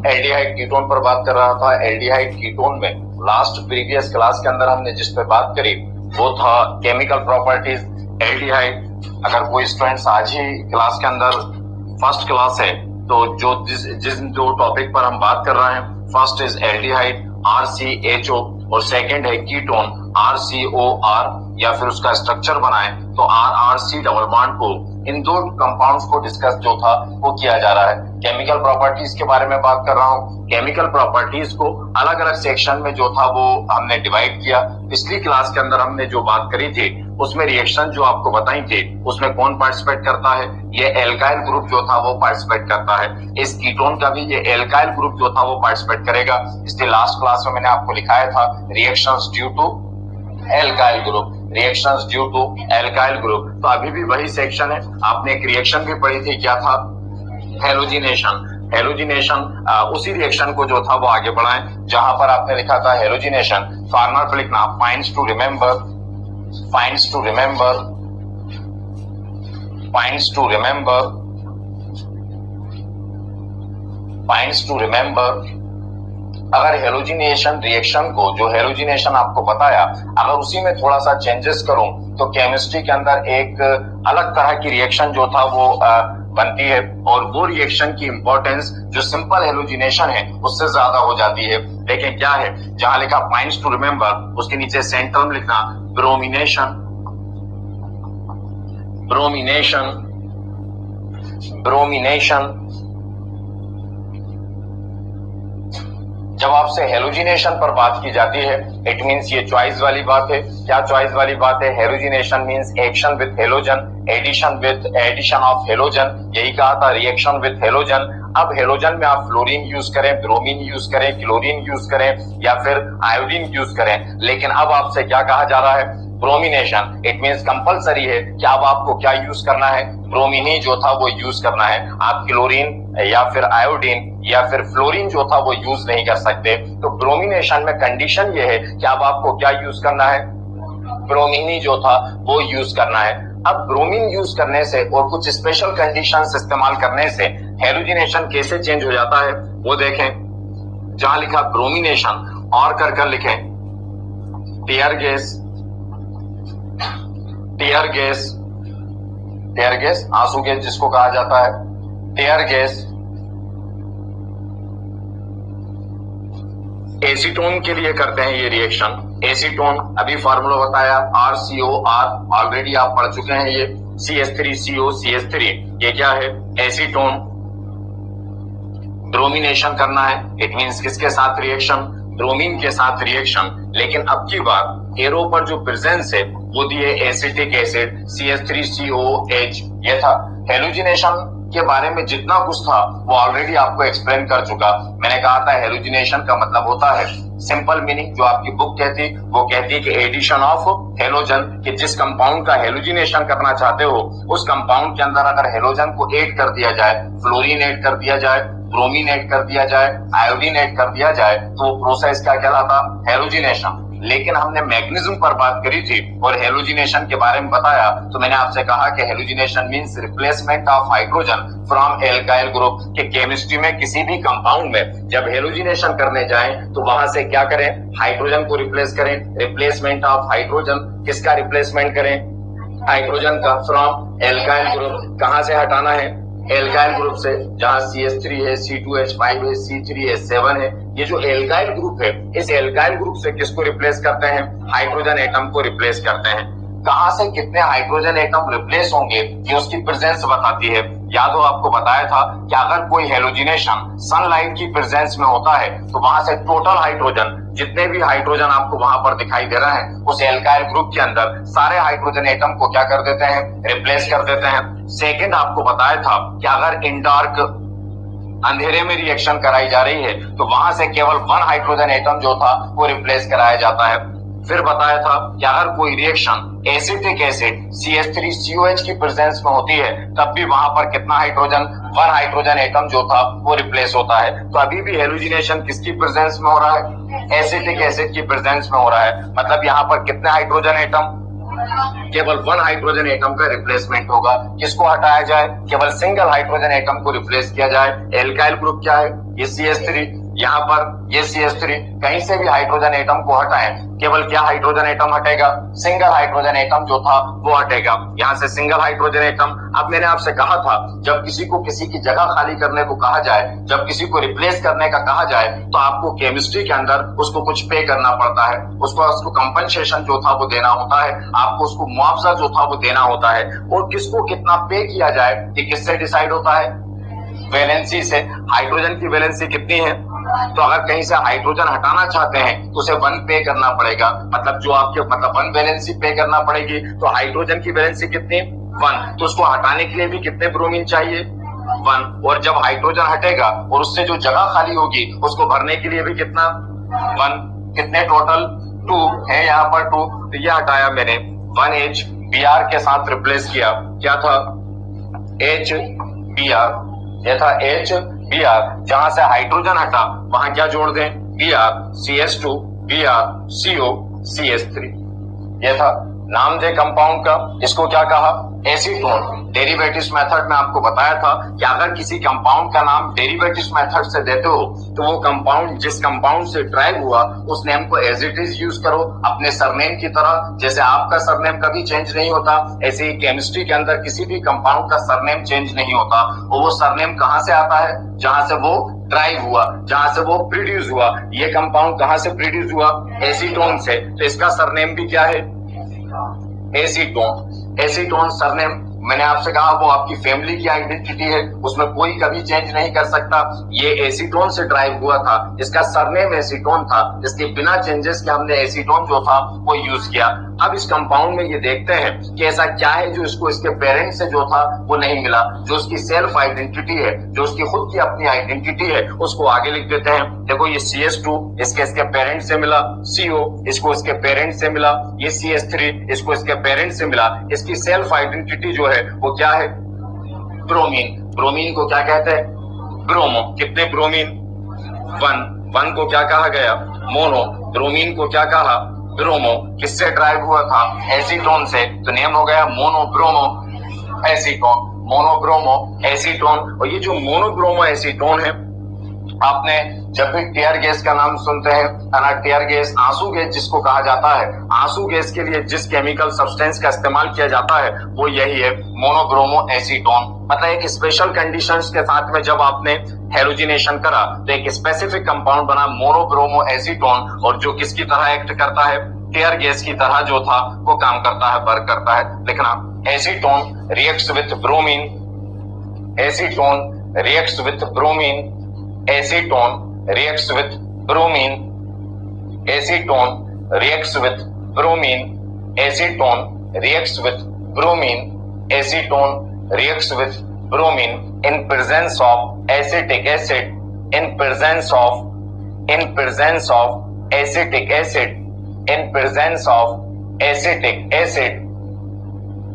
Aldehyde ketone पर बात कर रहा था। एल्डिहाइड कीटोन में लास्ट प्रीवियस क्लास के अंदर हमने जिस पे बात करी वो था केमिकल प्रॉपर्टीज एल्डिहाइड। अगर कोई स्टूडेंट्स आज ही क्लास के अंदर फर्स्ट क्लास है तो जिस जो टॉपिक पर हम बात कर रहे हैं, फर्स्ट इज एल्डिहाइड RCHO और सेकंड है कीटोन RCOR, या फिर उसका स्ट्रक्चर बनाए तो RRC डबल बॉन्ड को, इन दो कंपाउंड्स को डिस्कस जो था वो किया जा रहा है। केमिकल प्रॉपर्टीज के बारे में बात कर रहा हूँ। केमिकल प्रॉपर्टीज को अलग अलग सेक्शन में जो था वो हमने डिवाइड किया। पिछली क्लास के अंदर हमने जो बात करी थी उसमें रिएक्शन जो आपको बताई थी उसमें कौन पार्टिसिपेट करता है, ये एल्काइल ग्रुप जो था वो पार्टिसिपेट करता है। इस कीटोन का भी ये एल्काइल ग्रुप जो था वो पार्टिसिपेट करेगा। इसलिए लास्ट क्लास में मैंने आपको लिखाया था reactions due to alkyl group, reactions due to alkyl group. तो अभी भी वही सेक्शन है। आपने एक रिएक्शन भी पढ़ी थी, क्या था, हेलोजिनेशन। हेलोजिनेशन उसी रिएक्शन को जो था वो आगे बढ़ाएं जहां पर आपने लिखा था हेलोजिनेशन। कॉर्नर पर लिखना finds to remember, finds to remember, finds to remember, finds to remember. अगर हेलोजिनेशन रिएक्शन को, जो हेलोजिनेशन आपको बताया, अगर उसी में थोड़ा सा चेंजेस करूं तो केमिस्ट्री के अंदर एक अलग तरह की रिएक्शन जो था वो बनती है, और वो रिएक्शन की इंपॉर्टेंस जो सिंपल हेलोजिनेशन है उससे ज्यादा हो जाती है। लेकिन क्या है, जहां लिखा पॉइंट्स टू रिमेंबर उसके नीचे सेंटर में लिखना ब्रोमिनेशन, ब्रोमिनेशन, ब्रोमिनेशन। जब आपसे हेलोजिनेशन पर बात की जाती है इट मींस ये चॉइस वाली बात है। क्या चॉइस वाली बात है? Halogenation means action with halogen, addition with addition of halogen. यही कहा था, रिएक्शन विद हेलोजन। अब हेलोजन में आप फ्लोरीन यूज करें, ब्रोमीन यूज करें, क्लोरीन यूज करें या फिर आयोडीन यूज करें, लेकिन अब आपसे क्या कहा जा रहा है? ब्रोमिनेशन। इट मींस कंपलसरी है कि अब आपको क्या यूज करना है? ब्रोमीन ही जो था वो यूज करना है। आप क्लोरीन या फिर आयोडीन या फिर फ्लोरीन जो था वो यूज नहीं कर सकते। तो ब्रोमिनेशन में कंडीशन ये है कि अब आपको क्या यूज करना है? ब्रोमीन ही जो था वो यूज करना है। अब ब्रोमीन यूज करने से और कुछ स्पेशल कंडीशंस इस्तेमाल करने से हेलोजिनेशन कैसे चेंज हो जाता है वो देखें। जहां लिखा ब्रोमिनेशन और कर लिखें tear gas, tear gas, tear gas, आंसू गैस जिसको कहा जाता है, टीयर गैस। एसीटोन के लिए करते हैं ये रिएक्शन। एसीटोन अभी फार्मूला बताया RCOR, ऑलरेडी आप पढ़ चुके हैं। ये CH3CO CH3, ये क्या है? एसीटोन। ब्रोमिनेशन करना है, इट मींस किसके साथ रिएक्शन? ब्रोमीन के साथ रिएक्शन। लेकिन अब की बात एरो पर जो प्रेजेंस है वो दिए एसिटिक एसिड CH3COH। ये था हेलोजिनेशन के बारे में जितना कुछ था वो ऑलरेडी आपको एक्सप्लेन कर चुका। मैंने कहा था हेलोजिनेशन का मतलब होता है, सिंपल मीनिंग जो आपकी बुक कहती वो कहती है कि एडिशन ऑफ हेलोजन, कि जिस कंपाउंड का हेलोजिनेशन करना चाहते हो उस कंपाउंड के अंदर अगर हेलोजन को ऐड कर दिया जाए, फ्लोरीन ऐड कर दिया जाए, ब्रोमीन ऐड कर दिया जाए, आयोडीन ऐड कर दिया जाए तो वो प्रोसेस क्या कहलाता? हेलोजिनेशन। लेकिन हमने मैग्नीज्म पर बात करी थी और हेलोजिनेशन के बारे में बताया, तो मैंने आपसे कहा कि halogenation means replacement of hydrogen from alkyl group. के केमिस्ट्री में किसी भी कंपाउंड में जब हेलोजिनेशन करने जाएं तो वहां से क्या करें? हाइड्रोजन को रिप्लेस करें। रिप्लेसमेंट ऑफ हाइड्रोजन, किसका रिप्लेसमेंट करें? हाइड्रोजन का, फ्रॉम एल्काइल ग्रुप। कहां से हटाना है? एल्काइल ग्रुप से। जहां CH3 है, C2H5 है, C3H7 है, ये जो एल्काइल ग्रुप है इस एल्काइल ग्रुप से किसको रिप्लेस करते हैं? हाइड्रोजन एटम को रिप्लेस करते हैं। कहां से कितने हाइड्रोजन एटम रिप्लेस होंगे ये उसकी प्रेजेंस बताती है। याद हो आपको बताया था कि अगर कोई हेलोजिनेशन सनलाइट की प्रेजेंस में होता है तो वहां से टोटल हाइड्रोजन, जितने भी हाइड्रोजन आपको वहां पर दिखाई दे रहे हैं उस एल्काइल ग्रुप के अंदर सारे हाइड्रोजन एटम को क्या कर देते हैं? रिप्लेस कर देते हैं। सेकेंड आपको बताया था कि अगर इन डार्क, अंधेरे में रिएक्शन कराई जा रही है तो वहां से केवल 1 हाइड्रोजन एटम जो था वो रिप्लेस कराया जाता है। फिर बताया था कि अगर कोई रिएक्शन एसिटिक एसिड CH3COH की प्रेजेंस में होती है तब भी वहां पर कितना हाइड्रोजन? 1 हाइड्रोजन एटम जो था वो रिप्लेस होता है। तो अभी भी हेलोजिनेशन किसकी प्रेजेंस में हो रहा है? एसिटिक एसिड की प्रेजेंस में हो रहा है। मतलब यहाँ पर कितने हाइड्रोजन एटम? केवल वन हाइड्रोजन एटम का रिप्लेसमेंट होगा। किसको हटाया जाए? केवल सिंगल हाइड्रोजन एटम को रिप्लेस किया जाए। एल्काइल ग्रुप क्या है? ये CH3, यहाँ पर ये CH3, कहीं से भी हाइड्रोजन एटम को हटाएं, केवल क्या हाइड्रोजन एटम हटेगा? सिंगल हाइड्रोजन एटम जो था वो हटेगा। यहाँ से सिंगल हाइड्रोजन एटम। अब मैंने आपसे कहा था जब किसी को किसी की जगह खाली करने को कहा जाए, जब किसी को रिप्लेस करने का कहा जाए, तो आपको केमिस्ट्री के अंदर उसको कुछ पे करना पड़ता है, उसको कंपनसेशन जो था वो देना होता है, आपको उसको मुआवजा जो था वो देना होता है। और किसको कितना पे किया जाए ये किससे डिसाइड होता है? वैलेंसी से। हाइड्रोजन की वैलेंसी कितनी है? तो अगर कहीं से हाइड्रोजन हटाना चाहते हैं तो उसे 1 पे करना पड़ेगा, मतलब जो आपके 1 वैलेंसी पे करना पड़ेगी। तो हाइड्रोजन की वैलेंसी कितनी? 1। तो उसको हटाने के लिए भी कितने ब्रोमीन चाहिए? 1। और जब हाइड्रोजन हटेगा और उससे जो जगह खाली होगी उसको भरने के लिए भी कितना? 1। कितने टोटल? 2 है यहाँ पर 2। तो ये हटाया मैंने, 1H Br के साथ रिप्लेस किया। क्या था? HBr। ये था HBr। जहां से हाइड्रोजन हटा वहां क्या जोड़ दें? Br, CH2, Br, CO, CH3। ये था। नाम दे कंपाउंड का, इसको क्या कहा? एसीटोन। डेरिवेटिव्स मेथड में आपको बताया था कि अगर किसी कंपाउंड का नाम डेरिवेटिव्स मेथड से देते हो तो वो कंपाउंड जिस कंपाउंड से ड्राइव हुआ उस नेम को एज इट इज यूज करो अपने सरनेम की तरह। जैसे आपका सरनेम कभी चेंज नहीं होता, ऐसे ही केमिस्ट्री के अंदर किसी भी कंपाउंड का सरनेम चेंज नहीं होता। और वो सरनेम कहां से आता है? जहां से वो ड्राइव हुआ, जहां से वो प्रोड्यूस हुआ। ये कंपाउंड कहां से प्रोड्यूस हुआ? एसीटोन से। तो इसका सरनेम भी क्या है? एसीटोन। एसीटोन सरनेम मैंने आपसे कहा वो आपकी फैमिली की आइडेंटिटी है, उसमें कोई कभी चेंज नहीं कर सकता। ये एसीटोन से ड्राइव हुआ था, इसका सरनेम एसीटोन था, इसके बिना चेंजेस के हमने एसीटोन जो था वो यूज किया। अब इस कंपाउंड में ये देखते हैं कि ऐसा क्या है जो इसको इसके पेरेंट से जो था वो नहीं मिला, जो उसकी सेल्फ आइडेंटिटी है, जो उसकी खुद की अपनी आइडेंटिटी है, उसको आगे लिख देते हैं। देखो ये CH2 इसके पेरेंट से मिला, CO इसको इसके पेरेंट से मिला, ये CH3 इसको इसके पेरेंट से मिला। इसकी सेल्फ आइडेंटिटी जो है वो क्या है? ब्रोमीन। ब्रोमीन को क्या कहते हैं? ब्रोमो। कितने ब्रोमीन? 1 को क्या कहा गया? मोनो। ब्रोमीन को क्या कहा? ब्रोमो। किससे ड्राइव हुआ था? एसीटोन से। तो नेम हो गया मोनोब्रोमो एसीटोन। मोनोब्रोमो एसीटोन। और ये जो मोनोब्रोमो एसीटोन है, आपने जब भी टेयर गैस का नाम सुनते हैं, टेयर गैस, आंसू गैस जिसको कहा जाता है, आंसू गैस के लिए जिस केमिकल सब्सटेंस का इस्तेमाल किया जाता है वो यही है, मोनोब्रोमो एसीटोन। मतलब एक स्पेशल कंडीशंस के साथ में जब आपने हेलोजिनेशन करा तो एक स्पेसिफिक कंपाउंड बना मोनोब्रोमो एसीटोन, और जो किसकी तरह एक्ट करता है? टेयर गैस की तरह जो था वो काम करता है, वर्क करता है। लिखना, acetone reacts with bromine, acetone reacts with bromine, acetone reacts with bromine, acetone reacts with bromine, acetone reacts with bromine, acetone reacts with bromine in presence of acetic acid, in presence of acetic acid, in presence of acetic acid,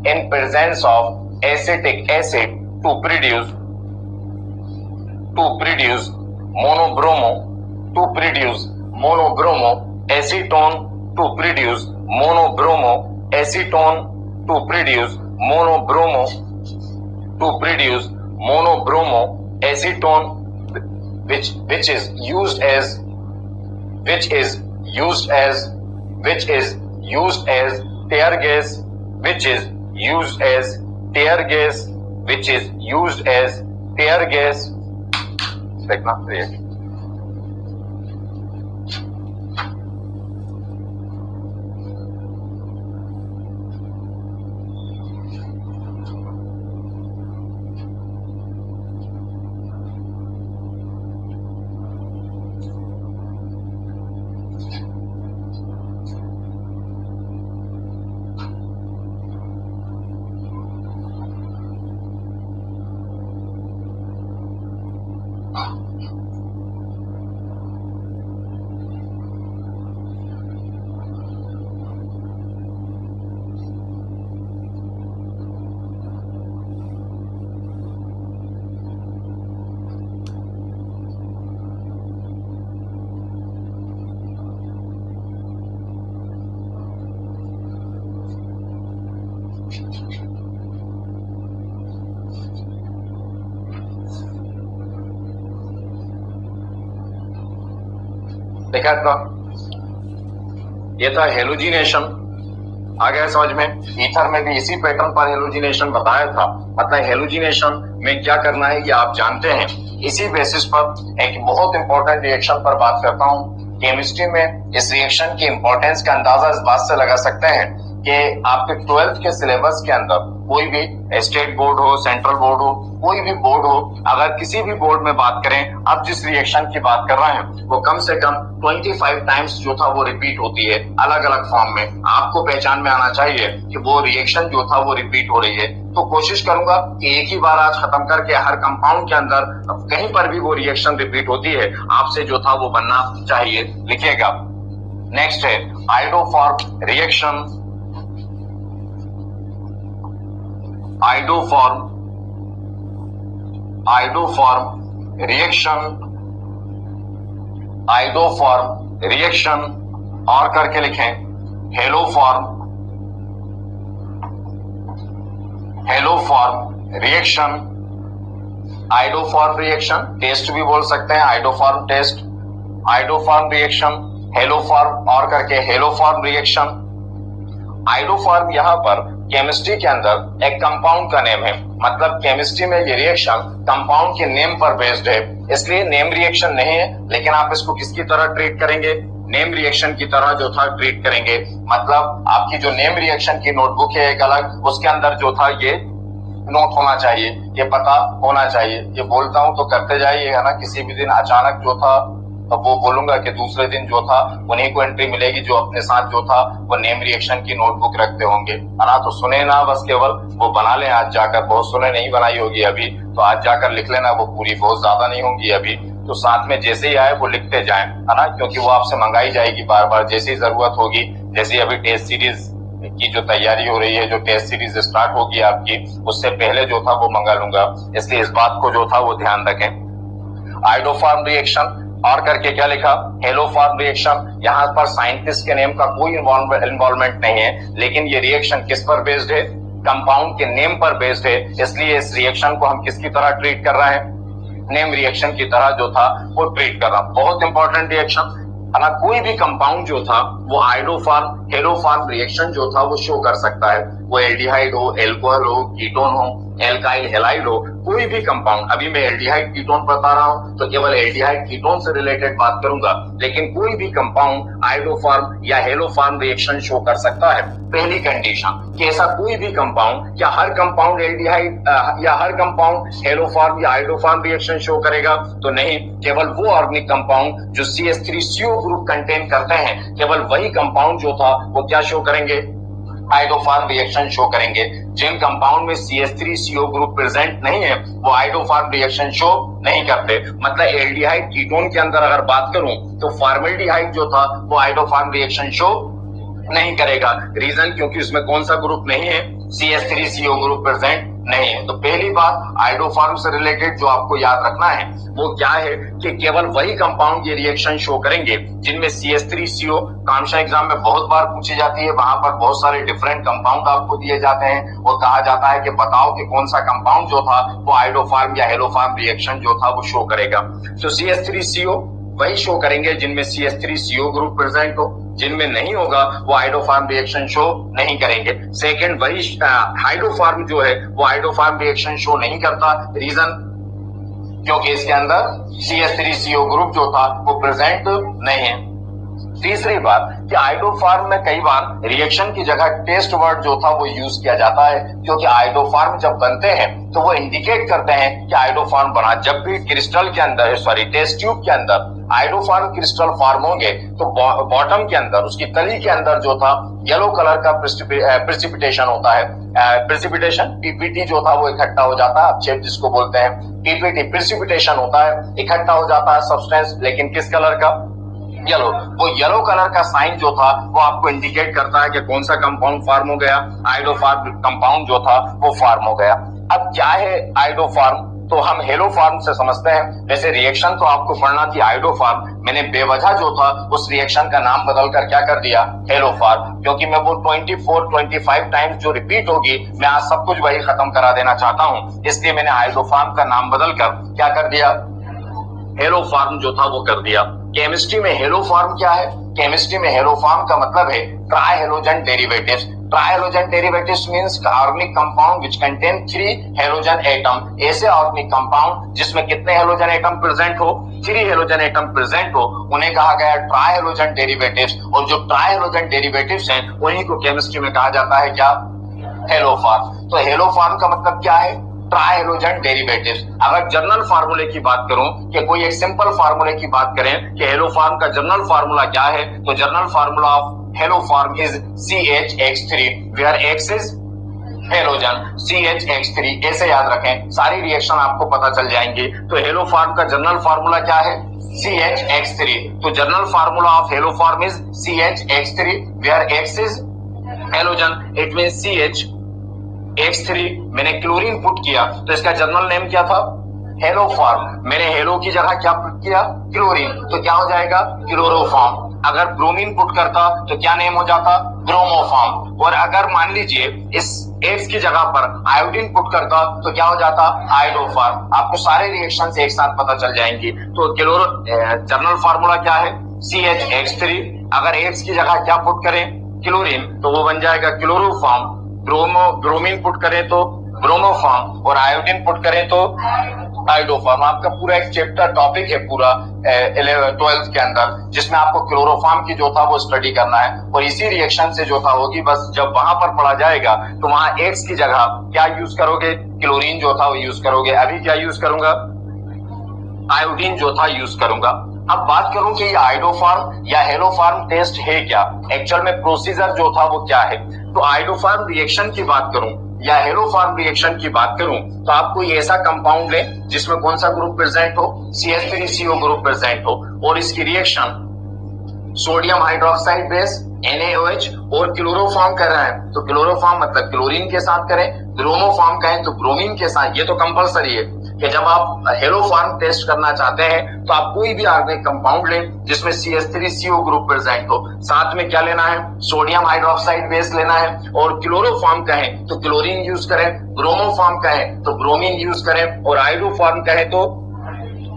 in presence of acetic acid to produce monobromo, to produce monobromo acetone, to produce monobromo acetone, to produce monobromo, to produce monobromo acetone, which is used as tear gas, which is used as tear gas, which is used as tear gas. देखना react. देखा था, ये था halogenation. आ गया समझ में। Ether में भी इसी पैटर्न पर हेलोजिनेशन बताया था। मतलब हेलोजिनेशन में क्या करना है ये आप जानते हैं। इसी बेसिस पर एक बहुत इंपॉर्टेंट रिएक्शन पर बात करता हूं। केमिस्ट्री में इस रिएक्शन की इंपॉर्टेंस का अंदाजा इस बात से लगा सकते हैं कि आपके 12th के सिलेबस के अंदर कोई भी स्टेट बोर्ड हो, सेंट्रल बोर्ड हो, कोई भी बोर्ड हो, अगर किसी भी बोर्ड में बात करें, अब जिस रिएक्शन की बात कर रहे हैं वो कम से कम 25 टाइम्स जो था वो रिपीट होती है अलग अलग फॉर्म में। आपको पहचान में आना चाहिए कि वो रिएक्शन जो था वो रिपीट हो रही है। तो कोशिश करूंगा कि एक ही बार आज खत्म करके हर कंपाउंड के अंदर कहीं पर भी वो रिएक्शन रिपीट होती है आपसे जो था वो बनना चाहिए। लिखिएगा। नेक्स्ट है iodoform reaction. Iodoform reaction, iodoform reaction और करके लिखें haloform reaction. Iodoform reaction test भी बोल सकते हैं, iodoform test, iodoform reaction, haloform और करके हेलोफॉर्म रिएक्शन। आयोडोफॉर्म यहाँ पर केमिस्ट्री के अंदर एक कंपाउंड का नेम है। मतलब केमिस्ट्री में ये रिएक्शन कंपाउंड के नेम पर बेस्ड है, इसलिए नेम रिएक्शन नहीं है। लेकिन आप इसको किसकी तरह ट्रीट करेंगे? नेम रिएक्शन की तरह जो था ट्रीट करेंगे। मतलब आपकी जो नेम रिएक्शन की नोटबुक है एक अलग, उसके अंदर जो था ये नोट होना चाहिए, ये पता होना चाहिए। ये बोलता हूं तो करते जाइए, है ना। किसी भी दिन अचानक जो था तो वो बोलूंगा कि दूसरे दिन जो था उन्हीं को एंट्री मिलेगी जो अपने साथ जो था वो नेम रिएक्शन की नोटबुक रखते होंगे, है ना। तो सुने ना, बस केवल वो बना लें आज जाकर। बहुत सुने नहीं बनाई होगी अभी, तो आज जाकर लिख लेना। वो पूरी बहुत ज्यादा नहीं होंगी अभी, तो साथ में जैसे ही आए वो लिखते जाएं, है ना। क्योंकि वो आपसे मंगाई जाएगी बार बार जैसी जरूरत होगी। जैसे अभी टेस्ट सीरीज की जो तैयारी हो रही है, जो टेस्ट सीरीज स्टार्ट होगी आपकी, उससे पहले जो था वो मंगा लूंगा। इसलिए इस बात को जो था वो ध्यान रखें। आयोडोफॉर्म रिएक्शन और करके क्या लिखा? Haloform reaction. यहाँ पर साइंटिस्ट के नेम का कोई इन्वॉल्वमेंट नहीं है, लेकिन ये रिएक्शन किस पर बेस्ड है? कंपाउंड के नेम पर बेस्ड है। इसलिए इस रिएक्शन को हम किसकी तरह ट्रीट कर रहे हैं? नेम रिएक्शन की तरह जो था वो ट्रीट कर रहा। बहुत इंपॉर्टेंट रिएक्शन, है ना। कोई भी कंपाउंड जो था वो आयोडोफॉर्म, हेलोफॉर्म रिएक्शन जो था वो शो कर सकता है। वो एल्डिहाइड हो, एल्कोहल हो, कीटोन हो, एल्काइल हैलाइड हो, कोई भी कंपाउंड। अभी मैं एल्डिहाइड कीटोन बता रहा हूं तो केवल एल्डिहाइड कीटोन से रिलेटेड बात करूंगा, लेकिन कोई भी कंपाउंड आयोडोफॉर्म या हेलोफॉर्म रिएक्शन शो कर सकता है। पहली कंडीशन कि ऐसा कोई भी कंपाउंड, क्या हर कंपाउंड एल्डिहाइड या हर कंपाउंड हेलोफॉर्म या आयोडोफॉर्म रिएक्शन शो करेगा? तो नहीं, केवल वो ऑर्गेनिक कंपाउंड जो CH3CO ग्रुप कंटेन करते हैं, केवल वही कंपाउंड जो था वो क्या शो करेंगे? आयोडोफॉर्म रिएक्शन शो करेंगे। जिन कंपाउंड में CH3CO ग्रुप प्रेजेंट नहीं है वो आयोडोफॉर्म रिएक्शन शो नहीं करते। मतलब एल्डिहाइड कीटोन के अंदर अगर बात करूं तो फॉर्मल्डिहाइड जो था वो आयोडोफॉर्म रिएक्शन शो नहीं करेगा। रीजन क्योंकि उसमें कौन सा ग्रुप नहीं है? CH3CO ग्रुप प्रेजेंट नहीं है। तो पहली बात आयोडोफॉर्म से रिलेटेड जो आपको याद रखना है वो क्या है कि केवल वही कंपाउंड ये रिएक्शन शो करेंगे जिनमें CH3CO, कामशा एग्जाम में बहुत बार पूछी जाती है। वहां पर बहुत सारे डिफरेंट कंपाउंड आपको दिए जाते हैं और कहा जाता है कि बताओ कि कौन सा कंपाउंड जो था वो आयोडोफॉर्म या हेलोफॉर्म रिएक्शन जो था वो शो करेगा। तो CH3CO वही शो करेंगे जिनमें CH3CO ग्रुप प्रेजेंट हो। जिनमें नहीं होगा वो आयोडोफॉर्म रिएक्शन शो नहीं करेंगे। सेकंड, वही हाइड्रोफॉर्म जो है वो आयोडोफॉर्म रिएक्शन शो नहीं करता। रीजन क्योंकि इसके अंदर CH3CO ग्रुप जो था वो प्रेजेंट नहीं है। तीसरी बात कि आयोडोफॉर्म में कई बार रिएक्शन की जगह टेस्ट वर्ड जो था वो यूज किया जाता है, क्योंकि आयोडोफॉर्म जब बनते हैं तो वो इंडिकेट करते हैं कि आयोडोफॉर्म बना। जब भी क्रिस्टल के अंदर, टेस्ट ट्यूब के अंदर आयोडोफॉर्म क्रिस्टल फॉर्म होंगे तो बॉटम के अंदर, उसकी तली के अंदर जो था येलो कलर का प्रेसिपिटेशन होता है। प्रेसिपिटेशन PPT जो था वो इकट्ठा हो जाता है, अपचेप जिसको बोलते हैं। PPT प्रेसिपिटेशन होता है, इकट्ठा हो जाता है सब्सटेंस, लेकिन किस कलर का? येलो। वो येलो कलर का साइन जो था वो आपको इंडिकेट करता है कि कौन सा कंपाउंड फॉर्म हो गया? आयोडोफॉर्म कंपाउंड जो था वो फॉर्म हो गया। अब क्या है आयोडोफॉर्म? तो हम हेलोफॉर्म से समझते हैं। वैसे रिएक्शन तो आपको पढ़ना थी आयोडोफॉर्म, मैंने बेवजह जो था उस रिएक्शन का नाम बदलकर क्या कर दिया? हेलोफॉर्म। क्योंकि मैं वो 24-25 टाइम्स जो रिपीट होगी, मैं आज सब कुछ वही खत्म करा देना चाहता हूं, इसलिए मैंने आयोडोफॉर्म का नाम बदलकर क्या कर दिया? हेलोफॉर्म जो था वो कर दिया। केमिस्ट्री में हेलो फॉर्म क्या है? केमिस्ट्री में हेलो फॉर्म का मतलब है try halogen derivatives. Try halogen derivatives means organic compound which contain 3 halogen atom. ऐसे ऑर्गेनिक कंपाउंड जिसमें कितने हेलोजन एटम प्रेजेंट हो? 3 हेलोजन एटम प्रेजेंट हो, उन्हें कहा गया ट्राई हेलोजन डेरिवेटिव्स। और जो ट्राई हेलोजन डेरिवेटिव्स हैं उन्हीं को केमिस्ट्री में कहा जाता है क्या? Hello form. तो हेलो फॉर्म का मतलब क्या है? Try halogen derivatives. अगर जनरल फार्मूले की बात करूं कि कोई एक सिंपल फार्मूले की बात करें कि हेलो फॉर्म का जनरल फार्मूला क्या है, तो general formula of haloform is CH(H3) where X is halogen. CH(H3) ऐसे याद रखें, सारी रिएक्शन आपको पता चल जाएंगी। तो हेलो फॉर्म का जनरल फार्मूला क्या है? CH(H3). तो general formula of haloform is CH(H3) where X is halogen. It mean CH(H3) मैंने क्लोरीन पुट किया तो इसका जनरल नेम क्या था? Hello form. मैंने हेलो की जगह क्या पुट किया? क्लोरीन, तो क्या हो जाएगा? क्लोरोफॉर्म। अगर ब्रोमीन पुट करता तो क्या नेम हो जाता? ब्रोमोफॉर्म। और अगर मान लीजिए इस X की जगह पर आयोडीन पुट करता तो क्या हो जाता? आयोडोफॉर्म। आपको सारे रिएक्शन एक साथ पता चल जाएंगी। तो जनरल फार्मूला क्या है? CH(H3). अगर X की जगह क्या पुट करें? क्लोरीन, तो वो बन जाएगा क्लोरोफॉर्म। ब्रोमीन पुट करें तो ब्रोमोफॉर्म, और आयोडीन पुट करें तो आयोडोफॉर्म। आपका पूरा एक चैप्टर टॉपिक है पूरा 12th के अंदर, जिसमें आपको क्लोरोफॉर्म की जो था वो स्टडी करना है। और इसी रिएक्शन से जो था होगी, बस जब वहां पर पढ़ा जाएगा तो वहां X की जगह क्या यूज करोगे? क्लोरीन जो था वो यूज करोगे। अभी क्या यूज करूंगा? आयोडीन जो था यूज करूंगा। अब बात करूं कि ये आयोडोफॉर्म या हेलोफॉर्म टेस्ट है क्या, एक्चुअल में प्रोसीजर जो था वो क्या है। तो आयोडोफॉर्म रिएक्शन की बात करूं या हेलोफॉर्म रिएक्शन की बात करूं तो आपको ये ऐसा कंपाउंड ले जिसमें कौन सा ग्रुप प्रेजेंट हो? CH3CO ग्रुप प्रेजेंट हो, और इसकी reaction sodium hydroxide base NaOH और क्लोरोफॉर्म कर रहा है। तो क्लोरोफॉर्म मतलब क्लोरीन के साथ करें, ब्रोमोफॉर्म कहें तो ब्रोमीन के साथ। ये तो कंपलसरी है कि जब आप हेलोफॉर्म टेस्ट करना चाहते हैं तो आप कोई भी ऑर्गेनिक कंपाउंड लें जिसमें CH3CO ग्रुप प्रेजेंट हो, साथ में क्या लेना है? सोडियम हाइड्रोक्साइड बेस लेना है। और क्लोरोफॉर्म कहें तो क्लोरीन यूज करें, ब्रोमोफॉर्म कहें तो ब्रोमीन यूज करें, और आयोडोफॉर्म कहें तो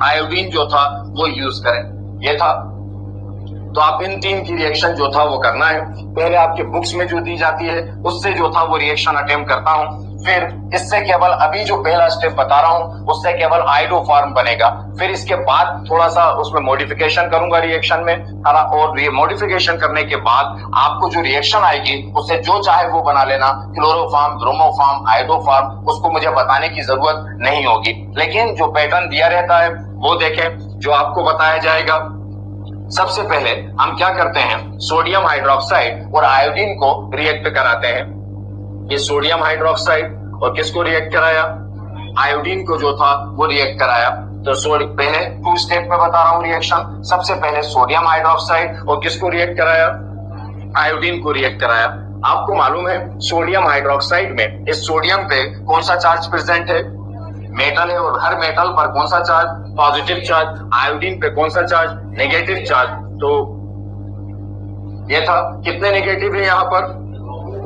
आयोडीन जो था वो यूज करें। ये था। तो आप इन 3 की रिएक्शन जो था वो करना है। पहले आपके बुक्स में जो दी जाती है उससे जो था वो रिएक्शन अटेम्प्ट करता हूं। फिर इससे केवल अभी जो पहला स्टेप बता रहा हूं उससे केवल आयोडोफॉर्म बनेगा। फिर इसके बाद थोड़ा सा उसमें मॉडिफिकेशन करूंगा रिएक्शन में, है ना। और मॉडिफिकेशन करने के बाद आपको जो रिएक्शन आएगी उससे जो चाहे वो बना लेना, क्लोरोफॉर्म, ब्रोमोफॉर्म, आयोडोफॉर्म, उसको मुझे बताने की जरूरत नहीं होगी। लेकिन जो पैटर्न दिया रहता है वो देखें, जो आपको बताया जाएगा। सबसे पहले हम क्या करते हैं? सोडियम हाइड्रोक्साइड और आयोडीन को रिएक्ट कराते हैं। ये सोडियम हाइड्रोक्साइड और किसको रिएक्ट कराया? आयोडीन को जो था वो रिएक्ट कराया। तो पहले 2 स्टेप में बता रहा हूं रिएक्शन। सबसे पहले सोडियम हाइड्रोक्साइड और किसको रिएक्ट कराया? आयोडीन को रिएक्ट कराया। आपको मालूम है सोडियम हाइड्रोक्साइड में इस सोडियम पे कौन सा चार्ज प्रेजेंट है? मेटल है, और हर मेटल पर कौन सा चार्ज? Positive charge. आयोडीन पे कौन सा चार्ज? Negative charge. तो ये था। कितने नेगेटिव है यहाँ पर?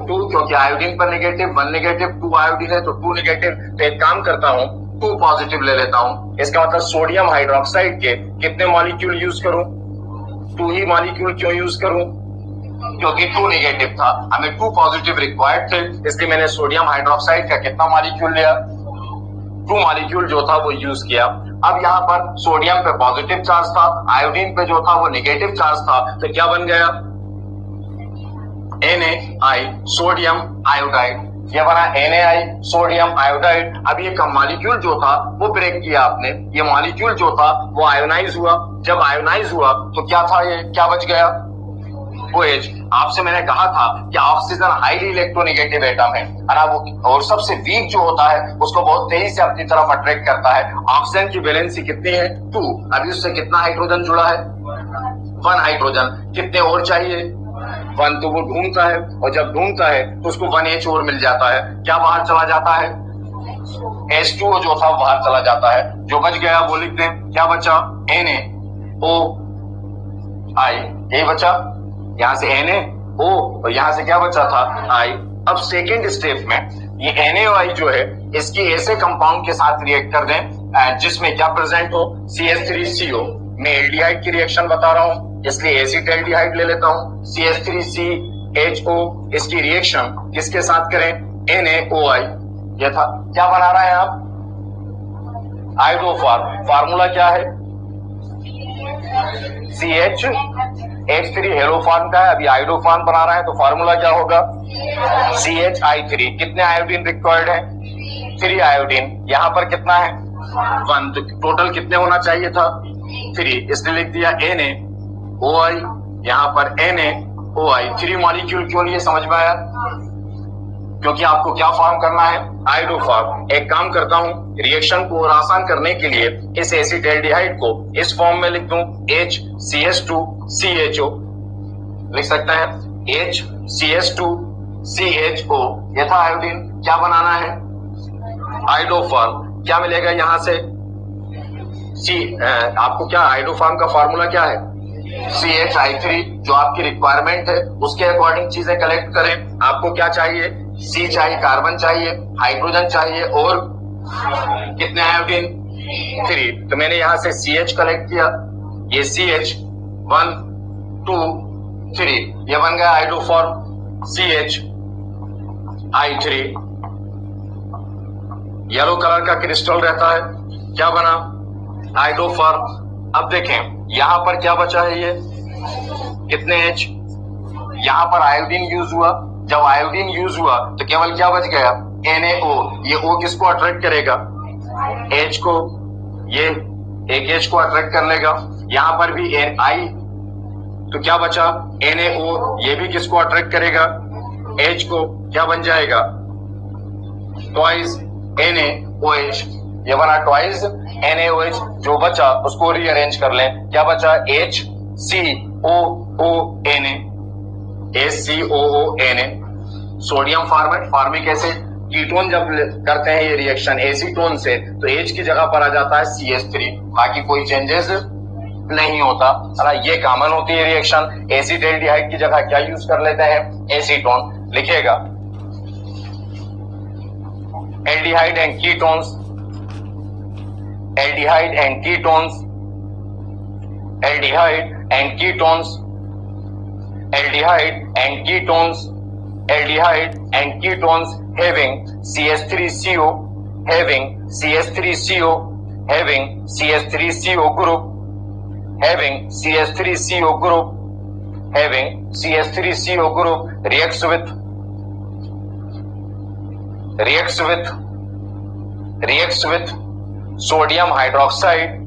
2, क्योंकि आयोडीन पर नेगेटिव 1 नेगेटिव, 2 आयोडीन है तो 2 नेगेटिव। तो एक काम करता हूँ 2 पॉजिटिव ले लेता हूँ। इसका मतलब सोडियम हाइड्रोक्साइड के कितने मॉलिक्यूल यूज करूं? 2 ही मॉलिक्यूल। क्यों यूज करूं? क्योंकि 2 नेगेटिव था, हमें 2 पॉजिटिव रिक्वायर्ड थे, इसलिए मैंने सोडियम हाइड्रोक्साइड का कितना मॉलिक्यूल लिया? 2 मॉलिक्यूल जो था वो यूज किया। अब यहाँ पर सोडियम पे पॉजिटिव चार्ज था, आयोडीन पे जो था वो नेगेटिव चार्ज था, तो क्या बन गया? NaI, sodium iodide. ये बना NaI, सोडियम आयोडाइड। अब ये मॉलिक्यूल जो था वो ब्रेक किया आपने। ये मॉलिक्यूल जो था वो आयोनाइज हुआ। जब आयोनाइज हुआ तो क्या था? ये क्या बच गया? OH। आपसे मैंने कहा था कि ऑक्सीजन हाईली इलेक्ट्रोनेगेटिव एटम है ना, वो और सबसे वीक जो होता है उसको बहुत तेजी से अपनी तरफ अट्रैक्ट करता है। ऑक्सीजन की वैलेंसी कितनी है? 2। अभी उससे कितना हाइड्रोजन जुड़ा है? 1 हाइड्रोजन। कितने और चाहिए? 1। तो वो ढूंढता है, और जब ढूंढता है तो उसको 1H और मिल जाता है। क्या बाहर चला जाता है? H2O जो था बाहर चला जाता है। जो बच गया वो लिख दें। क्या बचा? NaOI। यही बचा। यहाँ से NaO और यहाँ से क्या बचा था? I। अब सेकेंड स्टेप में ये NaOI जो है इसकी ऐसे कंपाउंड के साथ रिएक्ट कर दें जिसमें क्या प्रेजेंट हो? CH3CO। मैं एल्डिहाइड की रिएक्शन बता रहा हूं, इसलिए एसिटाल्डिहाइड ले लेता हूं, CH3CHO। इसकी रिएक्शन किसके साथ करें? NaOI। ये था, क्या बना रहा है आप? आइडोफार्म। फार्मूला क्या है? CH3 हेलोफार्म का है, अभी आइडोफार्म बना रहा है, तो फार्मूला क्या होगा? CHI3। कितने आयोडीन रिक्वायर्ड है? 3 आयोडीन। यहां पर कितना है? 1। तो टोटल कितने होना चाहिए था? 3, इसलिए लिख दिया NaOI। यहां पर NaOI 3 मॉलिक्यूल क्यों लिए, समझ में आया? क्योंकि आपको क्या फॉर्म करना है? आइडोफार्म। एक काम करता हूं, रिएक्शन को और आसान करने के लिए इस एसिटाल्डिहाइड को इस फॉर्म में लिख दूं, HCH2CHO। लिख सकता है HCH2CHO। ये था आयोडीन। क्या बनाना है? आइडोफार्म। क्या मिलेगा यहां से? आपको क्या आइडोफार्म का फॉर्मूला क्या है? CHI3। जो आपकी रिक्वायरमेंट है उसके अकॉर्डिंग चीजें कलेक्ट करें। आपको क्या चाहिए? C चाहिए, कार्बन चाहिए, हाइड्रोजन चाहिए, और कितने आयोडीन? 3। तो मैंने यहां से CH कलेक्ट किया, ये CH 1 2 3, ये बन गया आइडोफॉर्म CHI3। येलो कलर का क्रिस्टल रहता है, क्या बना? आइडोफॉर्म। अब देखें यहां पर क्या बचा है, ये कितने H? यहां पर आयोडीन यूज हुआ, जब आयोडीन यूज हुआ तो केवल क्या बच गया? NaO। ये O किसको अट्रैक्ट करेगा? H को। ये एक H को अट्रैक्ट कर लेगा। यहां पर भी I, तो क्या बचा? NaO। ये भी किसको अट्रैक्ट करेगा? H को। क्या बन जाएगा? Twice NaOH। ये बना ट्वाइस NaOH। जो बचा उसको रीअरेंज कर लें, क्या बचा? HCOONA। HCOONA sodium format, formic acid. Ketone जब करते हैं ये रिएक्शन एसीटोन से, तो H की जगह पर आ जाता है CH3, बाकी कोई चेंजेस नहीं होता। ये कॉमन होती है रिएक्शन। एसिटाल्डिहाइड की जगह क्या यूज कर लेते हैं? एसीटोन। लिखिएगा aldehyde and ketones, aldehyde and ketones, aldehyde and ketones, aldehyde and ketones, aldehyde and ketones having CH3CO, having CH3CO, having CH3CO group, having CH3CO group, having CH3CO group reacts with sodium hydroxide,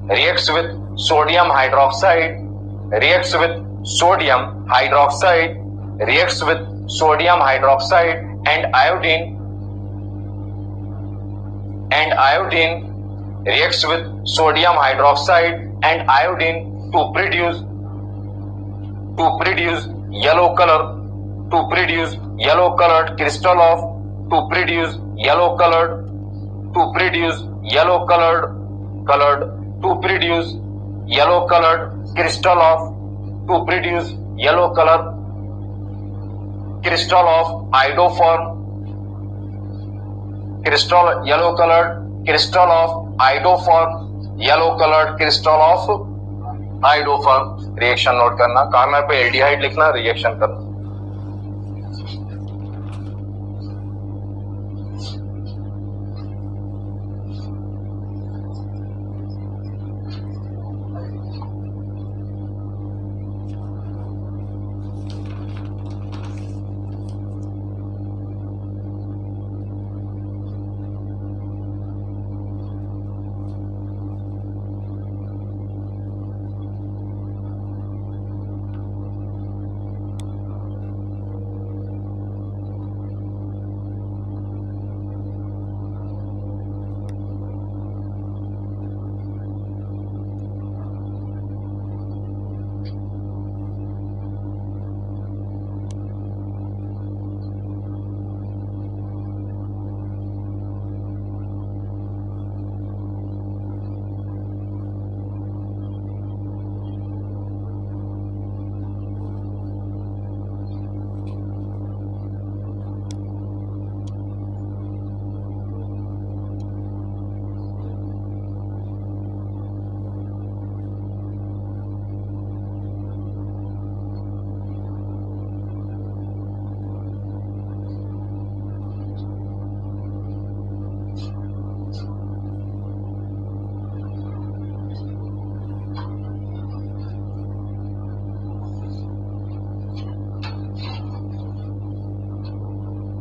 reacts with sodium hydroxide, reacts with sodium hydroxide, reacts with sodium hydroxide and iodine reacts with sodium hydroxide and iodine to produce yellow color, to produce yellow colored crystal of, to produce yellow colored, to produce yellow colored to produce yellow colored crystal of, to produce yellow color crystal of iodoform, crystal yellow colored crystal of iodoform, yellow colored crystal of iodoform। Reaction note करना, corner पे aldehyde लिखना, reaction करना।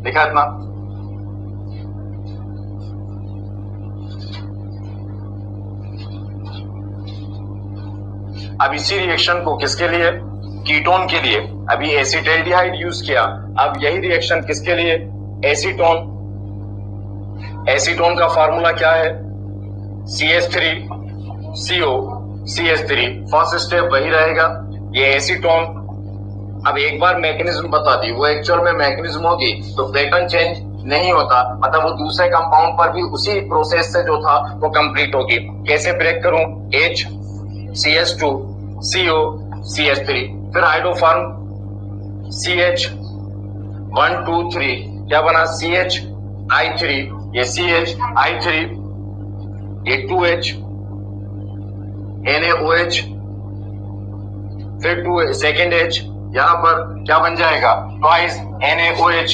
लिखा इतना। अब इसी reaction को किसके लिए, कीटोन के लिए अभी एसिटाल्डिहाइड यूज किया। अब यही रिएक्शन किसके लिए, एसीटोन। एसीटोन का फार्मूला क्या है, CH3CO CH3। फर्स्ट स्टेप वही रहेगा, ये एसीटोन। अब एक बार मैकेनिज्म बता दी, वो एक्चुअल में मैकेनिज्म होगी तो पैटर्न चेंज नहीं होता, मतलब वो दूसरे कंपाउंड पर भी उसी प्रोसेस से जो था वो कंप्लीट होगी। कैसे ब्रेक करूं, H CH2 CO CH3, फिर हाइड्रोफॉर्म CH1 2 3 क्या बना, CHI3, ये CHI3, ये 2H NaOH, फिर 2 सेकेंड H, यहां पर क्या बन जाएगा, ट्वाइस NaOH।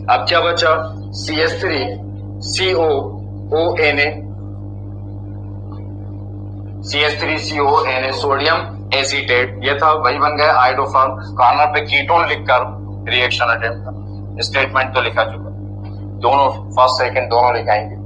अब क्या बचा, CH3COONA, CH3COONA सोडियम एसीटेट, ये था, वही बन गया हाइड्रोफॉर्म। कॉर्नर पे कीटोन लिखकर रिएक्शन अटेम्प्ट, स्टेटमेंट तो लिखा चुका, दोनों फर्स्ट सेकंड दोनों लिखाएंगे।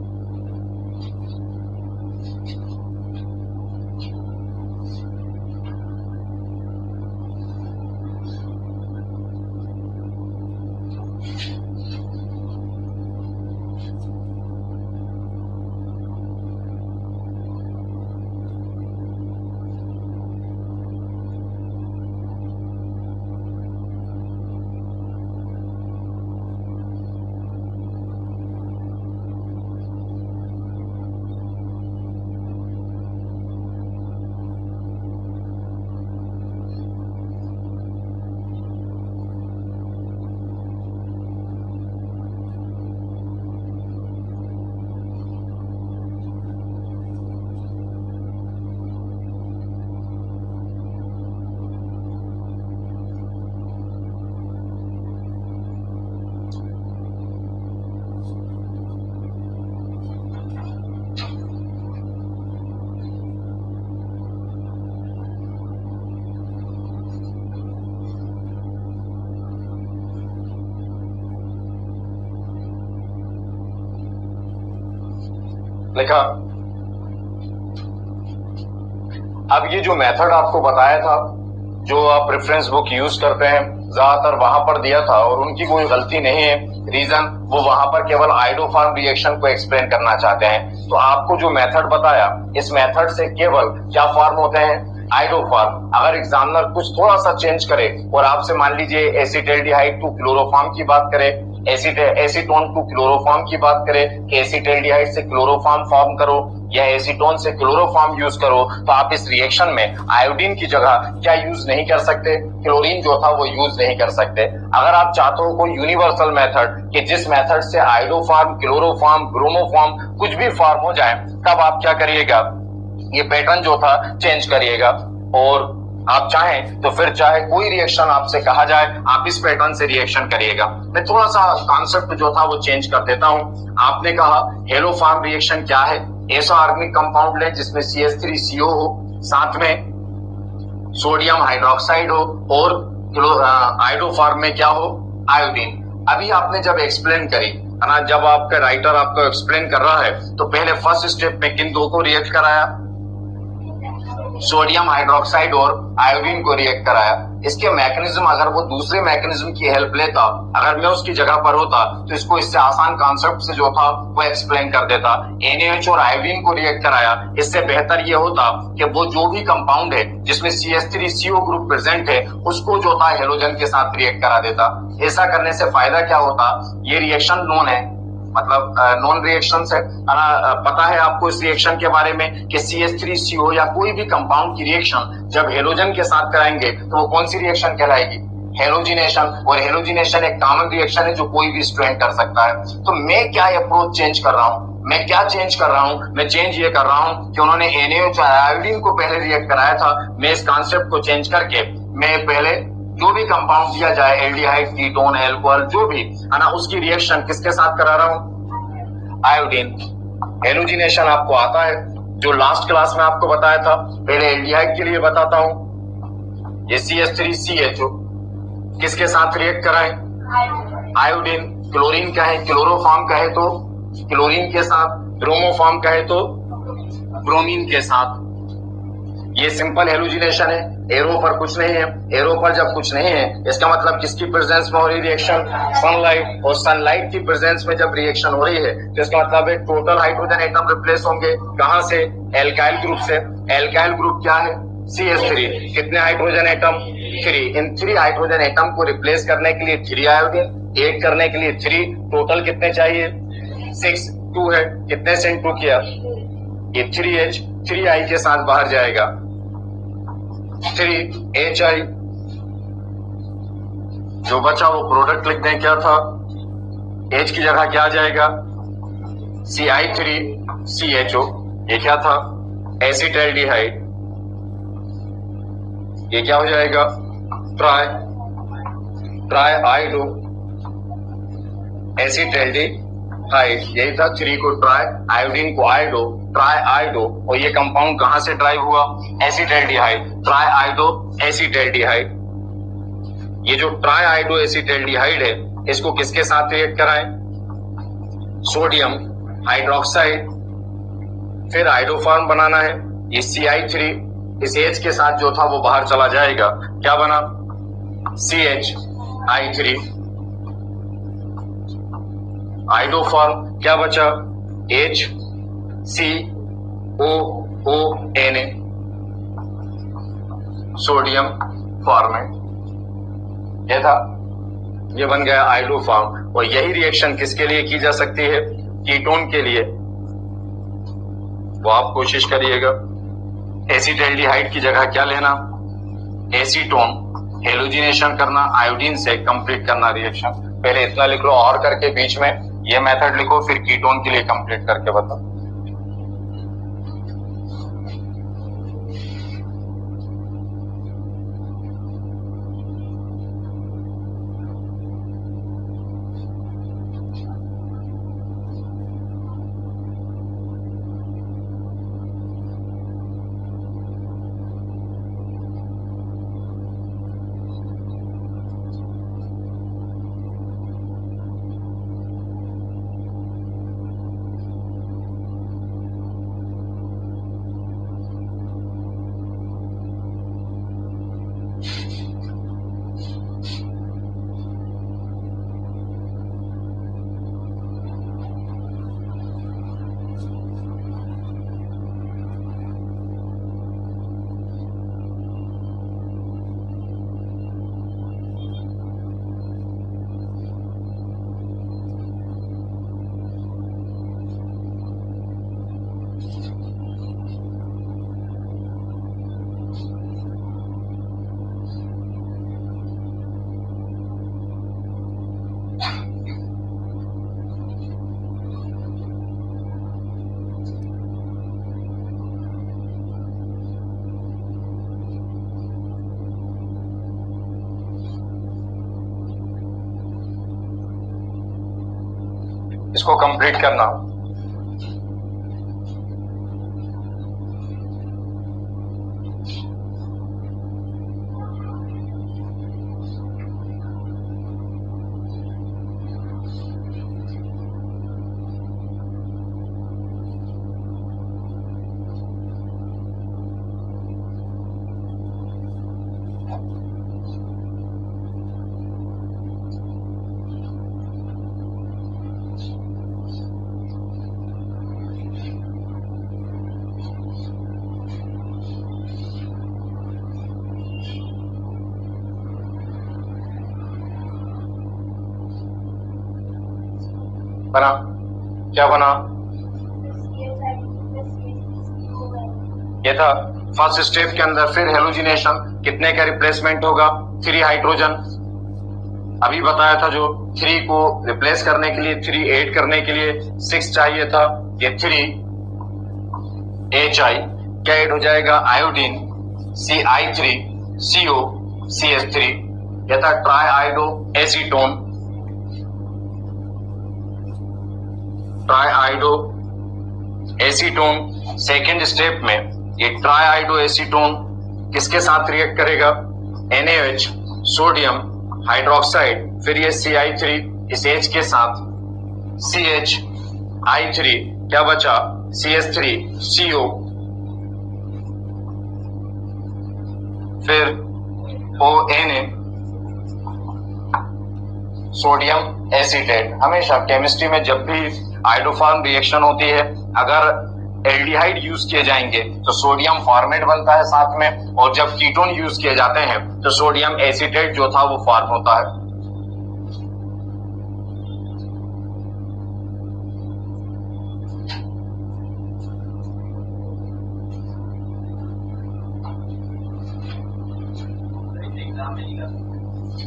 लिखा। अब ये जो मेथड आपको बताया था, जो आप रेफरेंस बुक यूज करते हैं, ज्यादातर वहां पर दिया था और उनकी कोई गलती नहीं है। रीजन, वो वहां पर केवल आइडोफॉर्म रिएक्शन को एक्सप्लेन करना चाहते हैं। तो आपको जो मेथड बताया, इस मेथड से केवल क्या फॉर्म होते हैं, आइडोफॉर्म। अगर एग्जामिनर कुछ थोड़ा सा चेंज करे और आपसे मान लीजिए एसिटाल्डिहाइड टू क्लोरोफॉर्म की बात करे, एसीटोन टू क्लोरोफॉर्म की बात करे, एसिटाल्डिहाइड से क्लोरोफॉर्म फॉर्म करो या एसीटोन से क्लोरोफॉर्म यूज करो, तो आप इस रिएक्शन में आयोडीन की जगह क्या यूज नहीं कर सकते, क्लोरीन जो था वो यूज नहीं कर सकते। अगर आप चाहते हो कोई यूनिवर्सल मेथड कि जिस मेथड से आइडोफॉर्म, क्लोरोफॉर्म, ब्रोमोफॉर्म कुछ भी फॉर्म हो जाए, तब आप क्या करिएगा, ये पैटर्न जो था चेंज करिएगा। और आप चाहें तो फिर चाहे कोई रिएक्शन आपसे कहा जाए, आप इस पैटर्न से रिएक्शन करिएगा। मैं थोड़ा सा कॉन्सेप्ट जो था वो चेंज कर देता हूं। आपने कहा हेलोफॉर्म रिएक्शन क्या है, ऐसा ऑर्गेनिक कंपाउंड है जिसमें CH3CO हो, साथ में सोडियम हाइड्रोक्साइड हो और आइडोफॉर्म में क्या हो, आयोडीन। अभी आपने जब एक्सप्लेन करी ना, जब आपका राइटर आपको एक्सप्लेन कर रहा है, तो पहले फर्स्ट स्टेप में किन दो को रिएक्ट कराया, सोडियम हाइड्रोक्साइड और आयोडीन को रिएक्ट कराया। इसके मैकेनिज्म अगर वो दूसरे मैकेनिज्म की हेल्प लेता, अगर मैं उसकी जगह पर होता, तो इसको इससे आसान कॉन्सेप्ट से जो था वो एक्सप्लेन कर देता। NaOH और आयोडीन को रिएक्ट कराया, इससे बेहतर ये होता कि वो जो भी कंपाउंड है जिसमें CH3CO ग्रुप प्रेजेंट है, उसको जो था हेलोजन के साथ रिएक्ट करा देता। ऐसा करने से फायदा क्या होता, ये रिएक्शन नोन है, मतलब नॉन रिएक्शन है ना। पता है आपको इस रिएक्शन के बारे में कि CH3CO या कोई भी कंपाउंड की रिएक्शन जब हेलोजन के साथ कराएंगे तो वो कौन सी रिएक्शन कहलाएगी, हेलोजिनेशन। और हेलोजिनेशन एक कॉमन रिएक्शन है जो कोई भी स्टूडेंट कर सकता है। तो मैं क्या अप्रोच चेंज कर रहा हूँ, मैं क्या चेंज कर रहा हूँ, मैं चेंज ये कर रहा हूँ कि उन्होंने NaOH आयोडीन को पहले रिएक्ट कराया था। मैं इस कॉन्सेप्ट को चेंज करके मैं पहले जो भी कंपाउंड दिया जाए, एल्डिहाइड, कीटोन, एल्कोहल, जो भी है ना, उसकी रिएक्शन किसके साथ करा रहा हूं, आयोडीन। हेलोजिनेशन आपको आता है, जो लास्ट क्लास में आपको बताया था। पहले एल्डिहाइड के लिए बताता हूं, ये CH3CHO किसके साथ रिएक्ट कराएं, आयोडीन, क्लोरीन का है क्लोरोफॉर्म का है तो क्लोरीन के साथ, ब्रोमोफॉर्म का है तो ब्रोमीन के साथ। ये सिंपल हेलोजिनेशन है, एरो पर कुछ नहीं है। एरो पर जब कुछ नहीं है इसका मतलब किसकी प्रेजेंस में हो रही रिएक्शन? सनलाइट। और सनलाइट की प्रेजेंस में जब रिएक्शन हो रही है तो इसका मतलब है टोटल हाइड्रोजन एटम रिप्लेस होंगे। कहां से? एल्काइल ग्रुप से। एल्काइल ग्रुप क्या है? CH3। कितने हाइड्रोजन एटम? 3। इन 3 हाइड्रोजन एटम को रिप्लेस करने के लिए 3 आयोडीन, 8 करने के लिए 3, टोटल कितने चाहिए? 6। 2 है, कितने से इंटू किया? ये 3H 3I के साथ बाहर जाएगा, 3HI। जो बचा वो प्रोडक्ट लिख दें, क्या था? H की जगह क्या जाएगा? CI3CHO। ये क्या था? एसिटाल्डिहाइड। ये क्या हो जाएगा? Try आइडो acetaldehyde. यही था, 3 को ट्राई, आयोडीन को आइडो, ट्राई आइडो। और ये कंपाउंड कहां से ड्राइव हुआ? Acetaldehyde, try आइडो acetaldehyde. ये जो ट्राई आइडो एसिटाल्डिहाइड है इसको किसके साथ रिएक्ट कराएं? सोडियम हाइड्रोक्साइड, फिर आइडोफॉर्म बनाना है। ये CI3 इस H के साथ जो था वो बाहर चला जाएगा, क्या बना? CHI3। आइडोफॉर्म क्या बचा? HCOONA, sodium format. ये था, ये बन गया आइडोफॉर्म। और यही रिएक्शन किसके लिए की जा सकती है? कीटोन के लिए। वो आप कोशिश करिएगा। एसिटाल्डिहाइड की जगह क्या लेना? एसीटोन। हेलोजिनेशन करना, आयोडीन से कंप्लीट करना रिएक्शन। पहले इतना लिख लो और करके बीच में ये मेथड लिखो, फिर कीटोन के लिए कंप्लीट करके बताओ। इसको कंप्लीट करना। बना, क्या बना? ये था फर्स्ट स्टेप के अंदर। फिर हेलोजिनेशन, कितने का रिप्लेसमेंट होगा? 3 हाइड्रोजन। अभी बताया था जो 3 को रिप्लेस करने के लिए, 3 ऐड करने के लिए 6 चाहिए था। ये 3HI क्या ऐड हो जाएगा? Iodine, CI3CO CH3। यह था try आइडो acetone, try आइडो acetone. Second step में ये ट्राई आइडो एसीटोन किसके साथ रिएक्ट करेगा? NaOH, सोडियम हाइड्रोक्साइड, फिर ये CI3 इस H के साथ CH3 क्या बचा, CH3CO, फिर ONA सोडियम एसीटेट। हमेशा केमिस्ट्री में जब भी आइडोफॉर्म रिएक्शन होती है, अगर एल्डिहाइड यूज किए जाएंगे तो सोडियम फॉर्मेट बनता है साथ में, और जब कीटोन यूज किए जाते हैं तो सोडियम एसीटेट जो था वो फॉर्म होता है।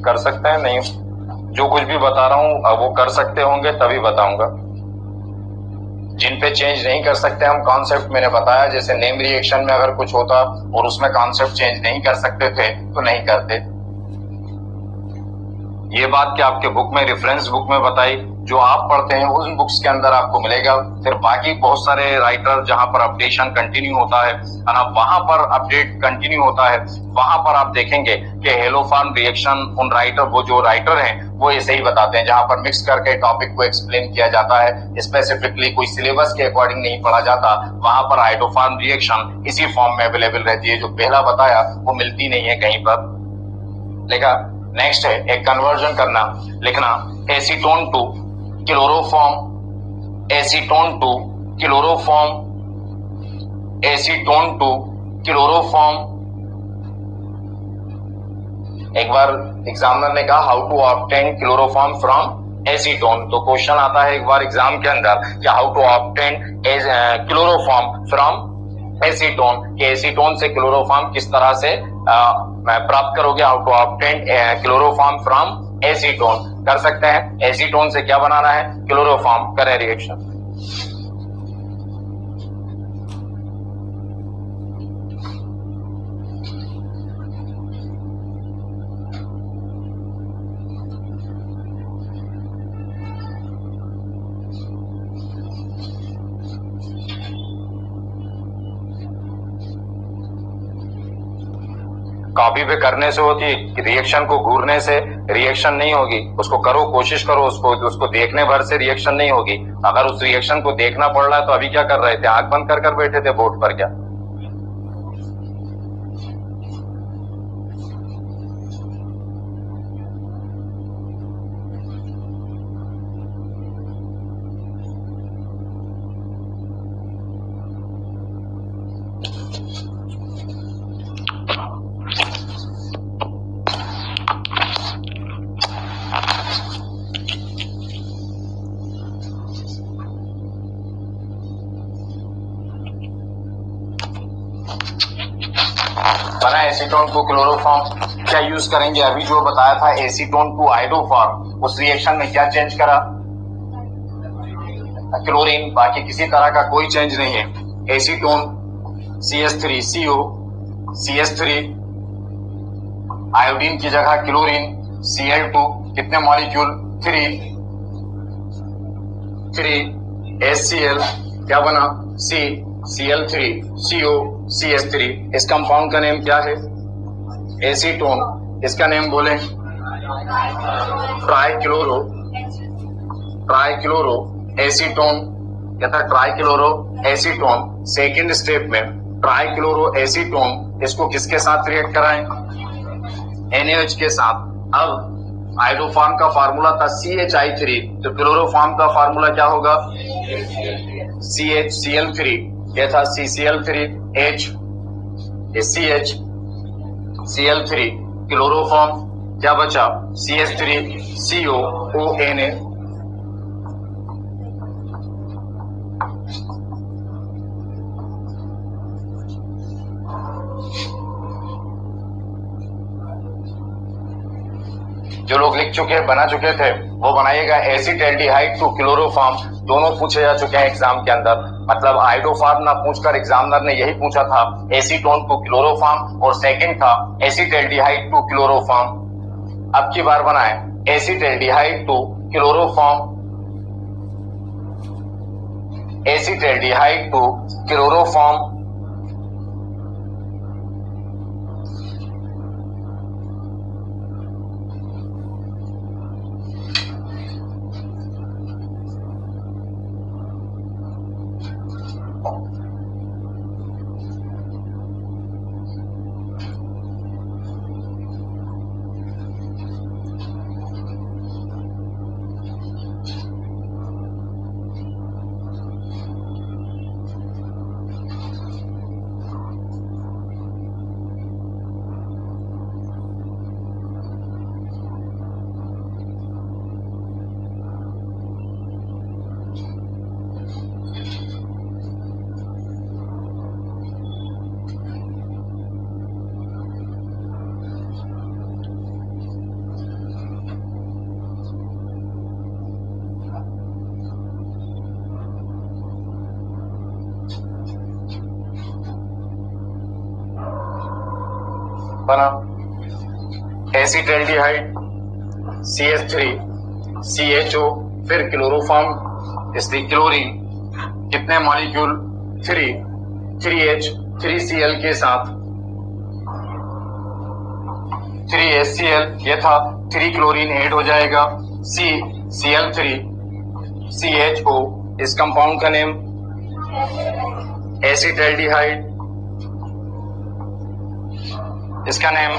कर सकते हैं, नहीं जो कुछ भी बता रहा हूं वो कर सकते होंगे तभी बताऊंगा। जिन पे चेंज नहीं कर सकते हम कॉन्सेप्ट मैंने बताया, जैसे नेम रिएक्शन में अगर कुछ होता और उसमें कॉन्सेप्ट चेंज नहीं कर सकते थे तो नहीं करते। ये बात क्या आपके बुक में, रेफरेंस बुक में बताई, जो आप पढ़ते हैं उन बुक्स के अंदर आपको मिलेगा। फिर बाकी बहुत सारे राइटर जहां पर अपडेशन कंटिन्यू होता है और अब वहां पर अपडेट कंटिन्यू होता है, वहां पर आप देखेंगे कि हेलोफॉर्म रिएक्शन उन राइटर, वो जो राइटर हैं वो ऐसे ही बताते हैं, जहां पर मिक्स करके टॉपिक को एक्सप्लेन किया जाता है, स्पेसिफिकली कोई सिलेबस के अकॉर्डिंग नहीं पढ़ा जाता। वहां पर आइडोफॉर्म रिएक्शन इसी फॉर्म में अवेलेबल रहती है, जो पहला बताया वो मिलती नहीं है कहीं पर। लिखा नेक्स्ट है एक कन्वर्जन करना, लिखना acetone to chloroform, acetone to chloroform, acetone to chloroform. एक बार एग्जामिनर ने कहा how to obtain chloroform from acetone, तो क्वेश्चन आता है एक बार एग्जाम के अंदर कि how to obtain chloroform from acetone, कि एसीटोन से क्लोरोफॉर्म किस तरह से प्राप्त करोगे, how to obtain chloroform from acetone. कर सकते हैं, एसीटोन से क्या बनाना है, क्लोरोफॉर्म। करें रिएक्शन। कॉपी पे करने से होती, रिएक्शन को घूरने से रिएक्शन नहीं होगी। उसको करो, कोशिश करो, उसको देखने भर से रिएक्शन नहीं होगी। अगर उस रिएक्शन को देखना पड़ रहा है तो अभी क्या कर रहे थे, आंख बंद कर बैठे थे बोर्ड पर क्या। बना एसीटोन टू क्लोरोफॉर्म, क्या यूज करेंगे, अभी जो बताया था एसीटोन टू आइडोफॉर्म, उस रिएक्शन में क्या चेंज करा, क्लोरीन, बाकी किसी तरह का कोई चेंज नहीं है। एसीटोन CH3CO, CH3 आयोडीन की जगह क्लोरीन, Cl2 कितने मॉलिक्यूल, 3 HCl क्या बना, Cl3CO CH3। इस कंपाउंड का नेम क्या है, एसीटोन। इसका नेम बोले ट्राइक्लोरो एसीटोन। क्या था, ट्राइक्लोरो एसीटोन। सेकेंड स्टेप में ट्राइक्लोरो एसीटोन, इसको किसके साथ रिएक्ट कराएं, NaOH के साथ। अब आइडोफॉर्म का फार्मूला था CHI3, तो क्लोरोफॉर्म का फार्मूला क्या होगा, CHCl3। ये था CCl3H, CH Cl3, क्लोरोफॉर्म क्या बचा, CH3CO ONA। जो लोग लिख चुके हैं, बना चुके थे, वो बनाइएगा एसिटाल्डिहाइड टू क्लोरोफॉर्म। दोनों पूछे जा चुके हैं एग्जाम के अंदर, मतलब आइडोफॉर्म ना पूछकर एग्जामिनर ने यही पूछा था, एसीटोन टू क्लोरोफॉर्म, और सेकंड था एसिटाल्डिहाइड टू क्लोरोफॉर्म। अब की बार बनाए acetaldehyde to chloroform, acetaldehyde to chloroform. बना, एसिटाल्डिहाइड CH3 CHO, फिर क्लोरोफॉर्म इसलिए क्लोरीन, कितने मॉलिक्यूल 3H 3Cl के साथ 3HCl, ये था 3 क्लोरीन ऐड हो जाएगा, CCl3 CHO, इस कंपाउंड का नेम एसिटाल्डिहाइड, इसका नेम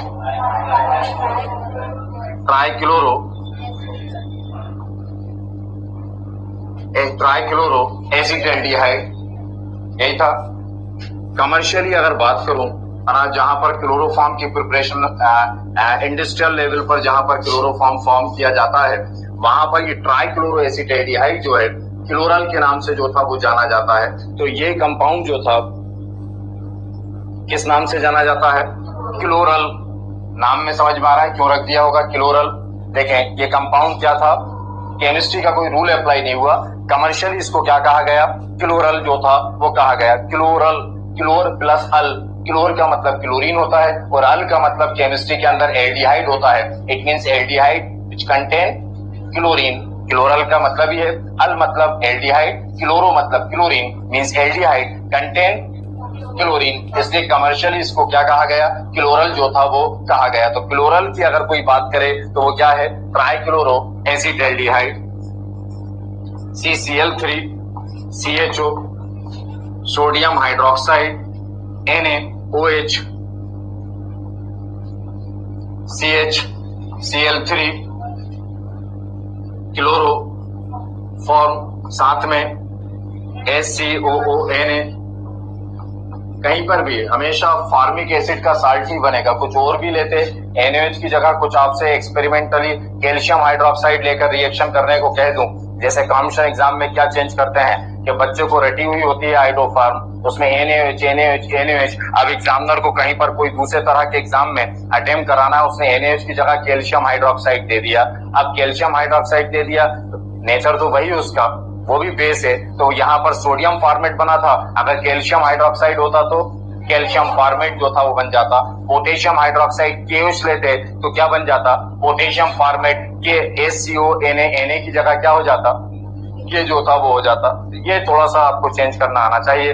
ट्राइक्लोरो एसिटाल्डिहाइड, यही था। कमर्शियली अगर बात करूं, जहां पर क्लोरोफॉर्म की प्रिपरेशन इंडस्ट्रियल लेवल पर जहां पर क्लोरोफॉर्म फॉर्म किया जाता है, वहां पर ये ट्राइक्लोरो एसिटाल्डिहाइड जो है क्लोरल के नाम से जो था वो जाना जाता है। तो ये कंपाउंड जो था किस नाम से जाना जाता है? क्लोरल। नाम में समझ में आ रहा है क्यों रख दिया होगा क्लोरल? देखें ये कंपाउंड क्या था, केमिस्ट्री का कोई रूल अप्लाई नहीं हुआ, कमर्शियली इसको क्या कहा गया? क्लोरल जो था वो कहा गया। क्लोरल, क्लोर प्लस अल, क्लोर का मतलब क्लोरीन होता है और अल का मतलब केमिस्ट्री के अंदर एल्डिहाइड होता है। It means aldehyde which contain chlorine. Chloral का मतलब ही है, अल मतलब एल्डिहाइड, क्लोरो मतलब chlorine, means aldehyde contain chlorine, इसलिए कमर्शियली इसको क्या कहा गया? क्लोरल जो था वो कहा गया। तो क्लोरल की अगर कोई बात करे तो वो क्या है? Trichloro acetaldehyde, CCl3 CHO, sodium hydroxide NaOH, CHCl3 chloro form, साथ में HCOONA। कहीं पर भी हमेशा फार्मिक एसिड का साल्ट ही बनेगा, कुछ और भी लेते NaOH की जगह कुछ आपसे एक्सपेरिमेंटली कैल्शियम हाइड्रोक्साइड लेकर रिएक्शन करने को कह दूं, जैसे कॉम्पिटिशन एग्जाम में क्या चेंज करते हैं कि बच्चों को रटी हुई होती है हाइड्रोफार्म, उसमें NaOH। अब एग्जामिनर को कहीं पर कोई दूसरे तरह के एग्जाम में अटेम्प्ट कराना है, उसने NaOH की जगह कैल्शियम हाइड्रोक्साइड दे दिया। अब कैल्शियम हाइड्रोक्साइड दे दिया, नेचर तो वही उसका, वो भी बेस है, तो यहाँ पर सोडियम फॉर्मेट बना था। अगर कैल्शियम हाइड्रोक्साइड होता तो कैल्शियम फॉर्मेट जो था वो बन जाता। पोटेशियम हाइड्रोक्साइड KH लेते तो क्या बन जाता? पोटेशियम फॉर्मेट के HCONA की जगह क्या हो जाता? ये जो था वो हो जाता। ये थोड़ा सा आपको चेंज करना आना चाहिए।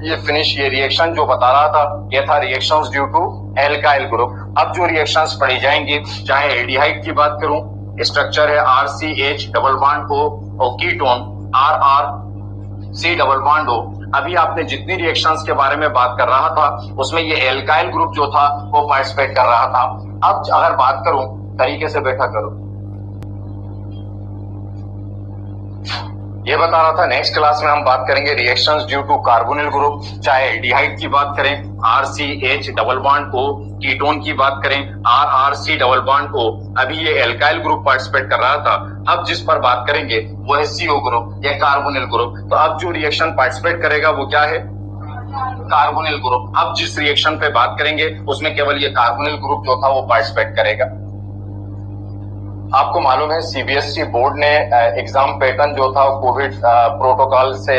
ये फिनिश, ये रिएक्शन जो बता रहा था ये था reactions due to alkyl group. अब जो रिएक्शंस पढ़ी जाएंगी, चाहे एल्डिहाइड की बात करूं, स्ट्रक्चर है RCH डबल बॉन्ड O और ketone RRC double bond O। अभी आपने जितनी रिएक्शंस के बारे में बात कर रहा था उसमें ये एल्काइल ग्रुप जो था वो पार्टिसिपेट कर रहा था। अब अगर बात करूं, तरीके से बैठा करो, ये बता रहा था नेक्स्ट क्लास में हम बात करेंगे reactions due to carbonyl group. चाहे एल्डिहाइड की बात करें RCH double bond O, ketone की बात करें RRC डबल बॉन्ड O। अभी ये एल्काइल ग्रुप पार्टिसिपेट कर रहा था। अब जिस पर बात करेंगे वो है CO ग्रुप या कार्बोनिल ग्रुप। तो अब जो रिएक्शन पार्टिसिपेट करेगा वो क्या है? Carbonyl group. अब जिस रिएक्शन पे बात करेंगे उसमें केवल ये कार्बोनिल ग्रुप जो था वो पार्टिसिपेट करेगा। आपको मालूम है CBSE बोर्ड ने एग्जाम पैटर्न जो था कोविड प्रोटोकॉल से